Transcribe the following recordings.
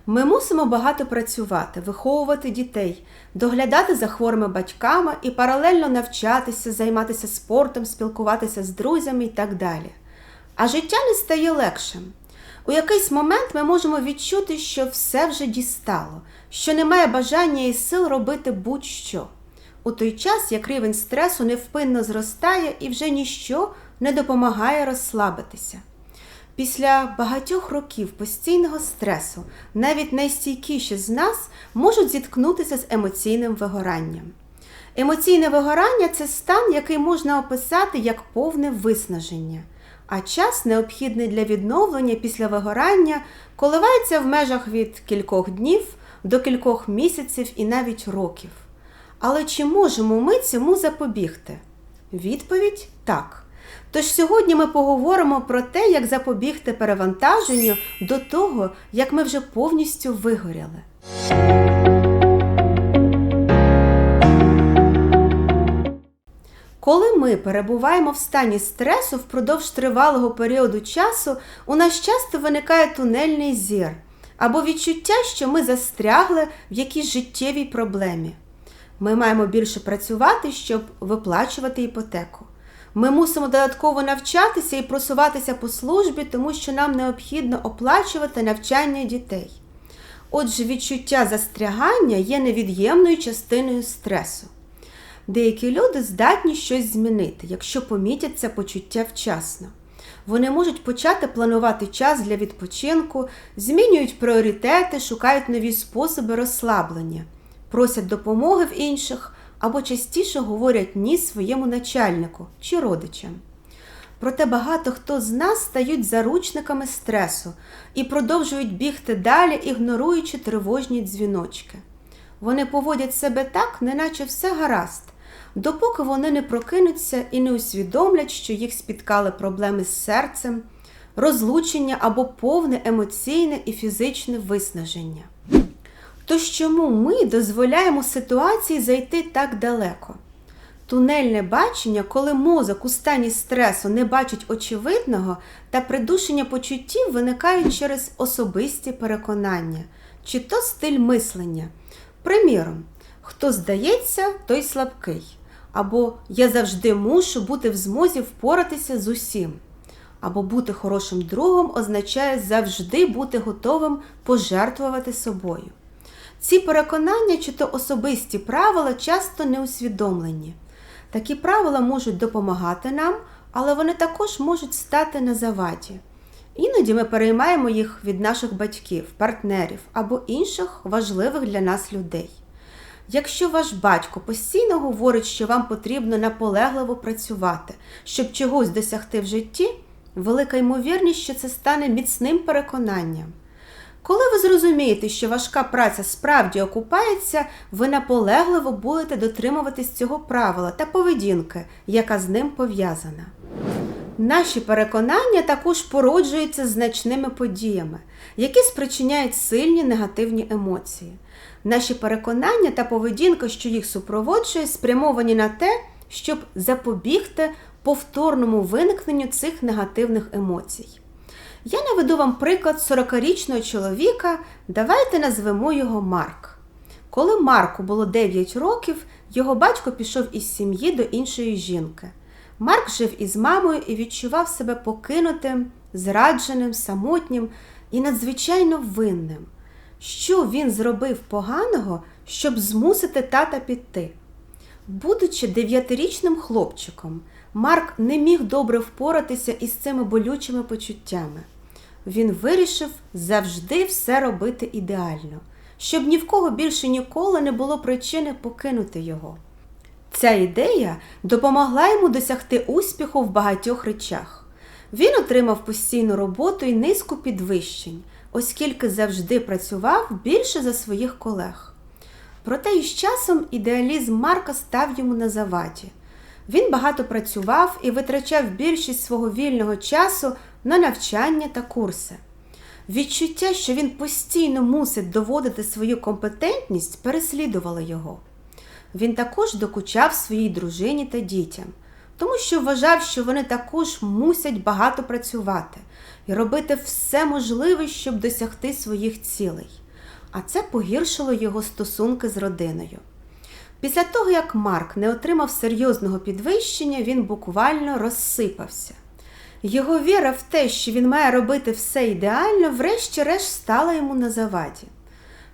Ми мусимо багато працювати, виховувати дітей, доглядати за хворими батьками і паралельно навчатися, займатися спортом, спілкуватися з друзями і так далі. А життя не стає легшим. У якийсь момент ми можемо відчути, що все вже дістало, що немає бажання і сил робити будь-що. У той час, як рівень стресу невпинно зростає і вже ніщо не допомагає розслабитися. Після багатьох років постійного стресу навіть найстійкіші з нас можуть зіткнутися з емоційним вигоранням. Емоційне вигорання – це стан, який можна описати як повне виснаження, а час, необхідний для відновлення після вигорання, коливається в межах від кількох днів до кількох місяців і навіть років. Але чи можемо ми цьому запобігти? Відповідь – так. Тож сьогодні ми поговоримо про те, як запобігти перевантаженню до того, як ми вже повністю вигоріли. Коли ми перебуваємо в стані стресу впродовж тривалого періоду часу, у нас часто виникає тунельний зір або відчуття, що ми застрягли в якійсь життєвій проблемі. Ми маємо більше працювати, щоб виплачувати іпотеку. Ми мусимо додатково навчатися і просуватися по службі, тому що нам необхідно оплачувати навчання дітей. Отже, відчуття застрягання є невід'ємною частиною стресу. Деякі люди здатні щось змінити, якщо помітять це почуття вчасно. Вони можуть почати планувати час для відпочинку, змінюють пріоритети, шукають нові способи розслаблення, просять допомоги в інших або частіше говорять «ні» своєму начальнику чи родичам. Проте багато хто з нас стають заручниками стресу і продовжують бігти далі, ігноруючи тривожні дзвіночки. Вони поводять себе так, неначе все гаразд, допоки вони не прокинуться і не усвідомлять, що їх спіткали проблеми з серцем, розлучення або повне емоційне і фізичне виснаження. Тож чому ми дозволяємо ситуації зайти так далеко? Тунельне бачення, коли мозок у стані стресу не бачить очевидного, та придушення почуттів виникають через особисті переконання, чи то стиль мислення. Приміром, хто здається, той слабкий, або «я завжди мушу бути в змозі впоратися з усім», або «бути хорошим другом» означає завжди бути готовим пожертвувати собою. Ці переконання чи то особисті правила часто не усвідомлені. Такі правила можуть допомагати нам, але вони також можуть стати на заваді. Іноді ми переймаємо їх від наших батьків, партнерів або інших важливих для нас людей. Якщо ваш батько постійно говорить, що вам потрібно наполегливо працювати, щоб чогось досягти в житті, велика ймовірність, що це стане міцним переконанням. Коли ви зрозумієте, що важка праця справді окупається, ви наполегливо будете дотримуватись цього правила та поведінки, яка з ним пов'язана. Наші переконання також породжуються значними подіями, які спричиняють сильні негативні емоції. Наші переконання та поведінка, що їх супроводжує, спрямовані на те, щоб запобігти повторному виникненню цих негативних емоцій. Я наведу вам приклад 40-річного чоловіка, давайте назвемо його Марк. Коли Марку було 9 років, його батько пішов із сім'ї до іншої жінки. Марк жив із мамою і відчував себе покинутим, зрадженим, самотнім і надзвичайно винним. Що він зробив поганого, щоб змусити тата піти? Будучи 9-річним хлопчиком, Марк не міг добре впоратися із цими болючими почуттями. Він вирішив завжди все робити ідеально, щоб ні в кого більше ніколи не було причини покинути його. Ця ідея допомогла йому досягти успіху в багатьох речах. Він отримав постійну роботу і низку підвищень, оскільки завжди працював більше за своїх колег. Проте із часом ідеалізм Марка став йому на заваді. Він багато працював і витрачав більшість свого вільного часу на навчання та курси. Відчуття, що він постійно мусить доводити свою компетентність, переслідувало його. Він також докучав своїй дружині та дітям, тому що вважав, що вони також мусять багато працювати і робити все можливе, щоб досягти своїх цілей. а це погіршило його стосунки з родиною. Після того, як Марк не отримав серйозного підвищення, він буквально розсипався. Його віра в те, що він має робити все ідеально, врешті-решт стала йому на заваді.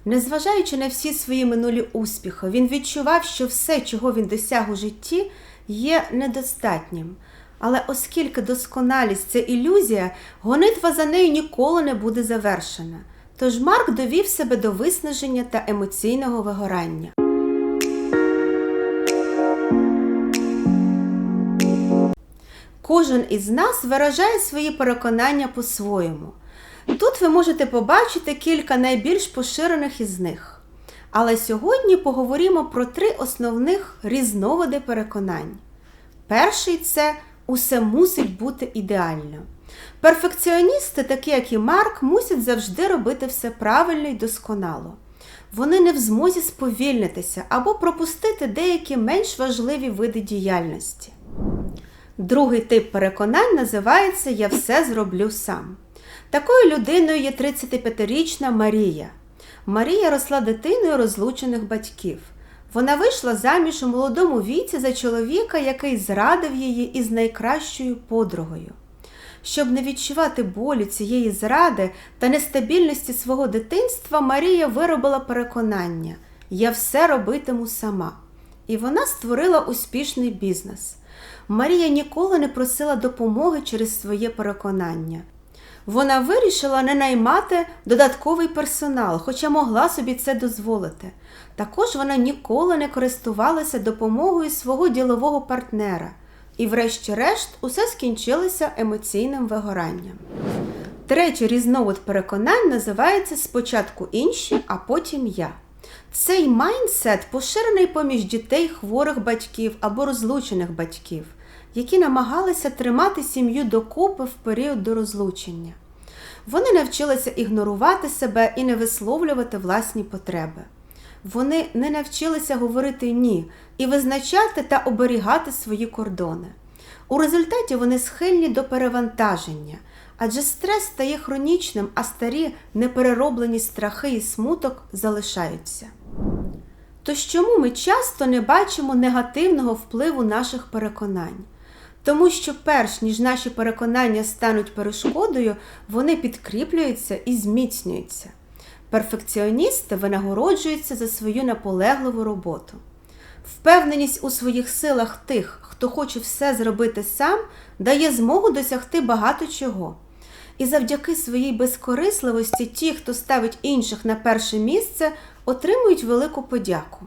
Незважаючи на всі свої минулі успіхи, він відчував, що все, чого він досяг у житті, є недостатнім. Але оскільки досконалість – це ілюзія, гонитва за нею ніколи не буде завершена. Тож Марк довів себе до виснаження та емоційного вигорання. Кожен із нас виражає свої переконання по-своєму. Тут ви можете побачити кілька найбільш поширених із них. Але сьогодні поговоримо про 3 основних різновиди переконань. Перший – це «усе мусить бути ідеально». Перфекціоністи, такі як і Марк, мусять завжди робити все правильно і досконало. Вони не в змозі сповільнитися або пропустити деякі менш важливі види діяльності. Другий тип переконань називається «я все зроблю сам». Такою людиною є 35-річна Марія. Марія росла дитиною розлучених батьків. Вона вийшла заміж у молодому віці за чоловіка, який зрадив її із найкращою подругою. Щоб не відчувати болю цієї зради та нестабільності свого дитинства, Марія виробила переконання «я все робитиму сама». І вона створила успішний бізнес. Марія ніколи не просила допомоги через своє переконання. Вона вирішила не наймати додатковий персонал, хоча могла собі це дозволити. Також вона ніколи не користувалася допомогою свого ділового партнера. І врешті-решт усе скінчилося емоційним вигоранням. Третій різновид переконань називається «спочатку інші, а потім я». Цей майндсет поширений поміж дітей хворих батьків або розлучених батьків, які намагалися тримати сім'ю докупи в період до розлучення. Вони навчилися ігнорувати себе і не висловлювати власні потреби. Вони не навчилися говорити «ні» і визначати та оберігати свої кордони. У результаті вони схильні до перевантаження, адже стрес стає хронічним, а старі неперероблені страхи і смуток залишаються. Тож чому ми часто не бачимо негативного впливу наших переконань? Тому що перш ніж наші переконання стануть перешкодою, вони підкріплюються і зміцнюються. Перфекціоністи винагороджуються за свою наполегливу роботу. Впевненість у своїх силах тих, хто хоче все зробити сам, дає змогу досягти багато чого. І завдяки своїй безкорисливості ті, хто ставить інших на перше місце, отримують велику подяку.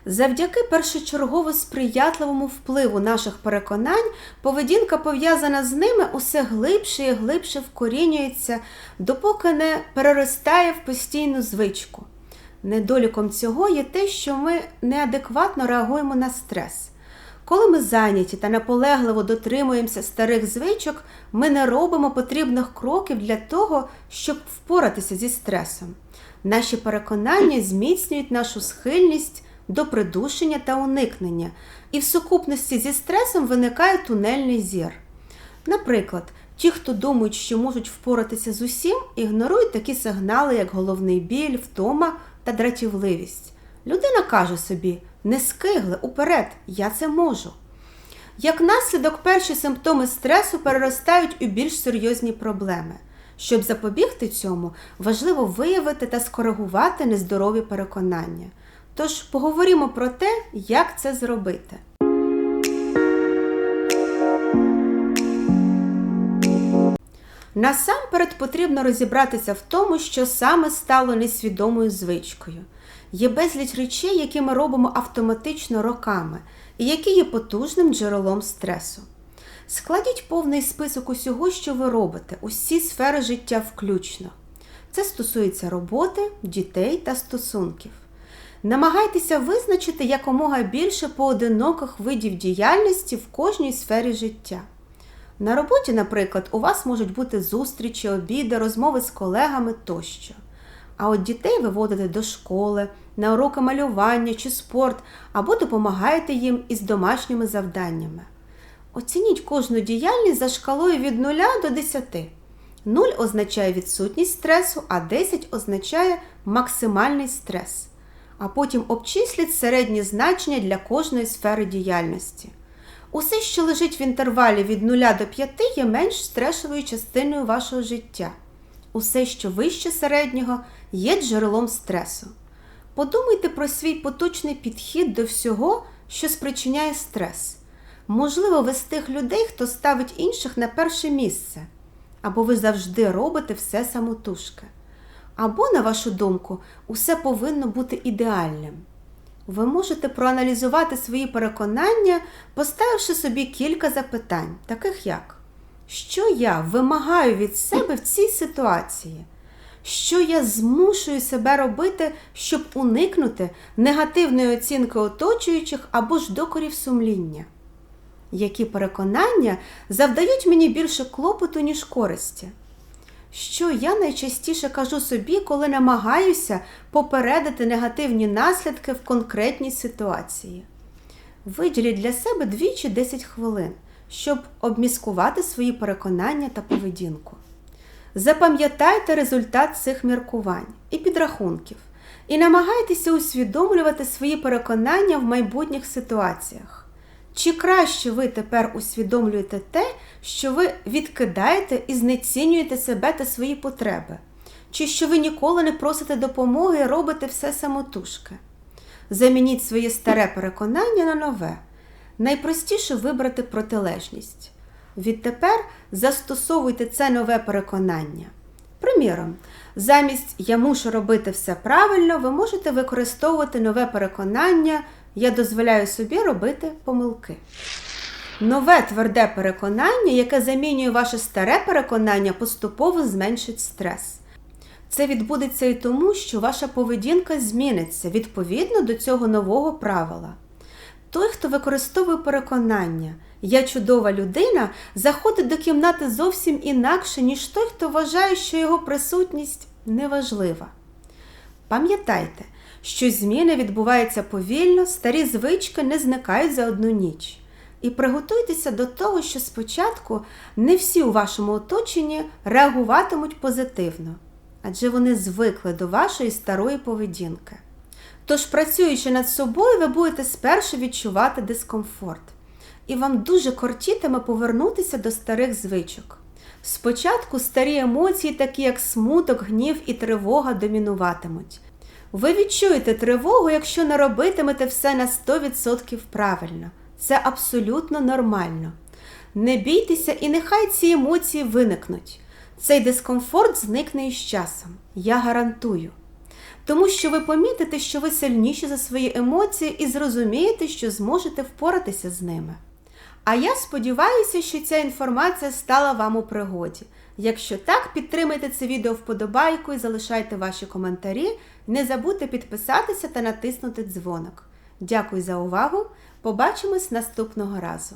Завдяки першочергово сприятливому впливу наших переконань, поведінка, пов'язана з ними, усе глибше і глибше вкорінюється, допоки не переростає в постійну звичку. Недоліком цього є те, що ми неадекватно реагуємо на стрес. Коли ми зайняті та наполегливо дотримуємося старих звичок, ми не робимо потрібних кроків для того, щоб впоратися зі стресом. Наші переконання зміцнюють нашу схильність до придушення та уникнення, і в сукупності зі стресом виникає тунельний зір. Наприклад, ті, хто думають, що можуть впоратися з усім, ігнорують такі сигнали, як головний біль, втома та дратівливість. Людина каже собі «не скигли, уперед, я це можу». Як наслідок, перші симптоми стресу переростають у більш серйозні проблеми. Щоб запобігти цьому, важливо виявити та скоригувати нездорові переконання. Тож поговоримо про те, як це зробити. Насамперед потрібно розібратися в тому, що саме стало несвідомою звичкою. Є безліч речей, які ми робимо автоматично роками, і які є потужним джерелом стресу. Складіть повний список усього, що ви робите, усі сфери життя включно. Це стосується роботи, дітей та стосунків. Намагайтеся визначити якомога більше поодиноких видів діяльності в кожній сфері життя. На роботі, наприклад, у вас можуть бути зустрічі, обіди, розмови з колегами тощо. А от дітей ви водите до школи, на уроки малювання чи спорт, або допомагаєте їм із домашніми завданнями. Оцініть кожну діяльність за шкалою від 0 до 10. 0 означає відсутність стресу, а 10 означає максимальний стрес. А потім обчисліть середнє значення для кожної сфери діяльності. Усе, що лежить в інтервалі від 0 до 5, є менш стресовою частиною вашого життя. Усе, що вище середнього, є джерелом стресу. Подумайте про свій поточний підхід до всього, що спричиняє стрес. Можливо, ви з тих людей, хто ставить інших на перше місце. Або ви завжди робите все самотужки. Або, на вашу думку, усе повинно бути ідеальним. Ви можете проаналізувати свої переконання, поставивши собі кілька запитань, таких як: що я вимагаю від себе в цій ситуації? Що я змушую себе робити, щоб уникнути негативної оцінки оточуючих або ж докорів сумління? Які переконання завдають мені більше клопоту, ніж користі? Що я найчастіше кажу собі, коли намагаюся попередити негативні наслідки в конкретній ситуації? Виділіть для себе 2 чи 10 хвилин, щоб обміскувати свої переконання та поведінку. Запам'ятайте результат цих міркувань і підрахунків і намагайтеся усвідомлювати свої переконання в майбутніх ситуаціях. Чи краще ви тепер усвідомлюєте те, що ви відкидаєте і знецінюєте себе та свої потреби? Чи що ви ніколи не просите допомоги і робите все самотужки? Замініть своє старе переконання на нове. Найпростіше вибрати протилежність. Відтепер застосовуйте це нове переконання. Приміром, замість «я мушу робити все правильно» ви можете використовувати нове переконання «я дозволяю собі робити помилки». Нове тверде переконання, яке замінює ваше старе переконання, поступово зменшить стрес. Це відбудеться і тому, що ваша поведінка зміниться відповідно до цього нового правила. Той, хто використовує переконання «я чудова людина», заходить до кімнати зовсім інакше, ніж той, хто вважає, що його присутність неважлива. Пам'ятайте, що зміни відбуваються повільно, старі звички не зникають за одну ніч. І приготуйтеся до того, що спочатку не всі у вашому оточенні реагуватимуть позитивно, адже вони звикли до вашої старої поведінки. Тож, працюючи над собою, ви будете спершу відчувати дискомфорт. І вам дуже кортітиме повернутися до старих звичок. Спочатку старі емоції, такі як смуток, гнів і тривога, домінуватимуть. Ви відчуєте тривогу, якщо не робитимете все на 100% правильно. Це абсолютно нормально. Не бійтеся і нехай ці емоції виникнуть. Цей дискомфорт зникне із часом. Я гарантую. Тому що ви помітите, що ви сильніші за свої емоції і зрозумієте, що зможете впоратися з ними. А я сподіваюся, що ця інформація стала вам у пригоді. Якщо так, підтримайте це відео вподобайкою, залишайте ваші коментарі, не забудьте підписатися та натиснути дзвоник. Дякую за увагу, побачимось наступного разу.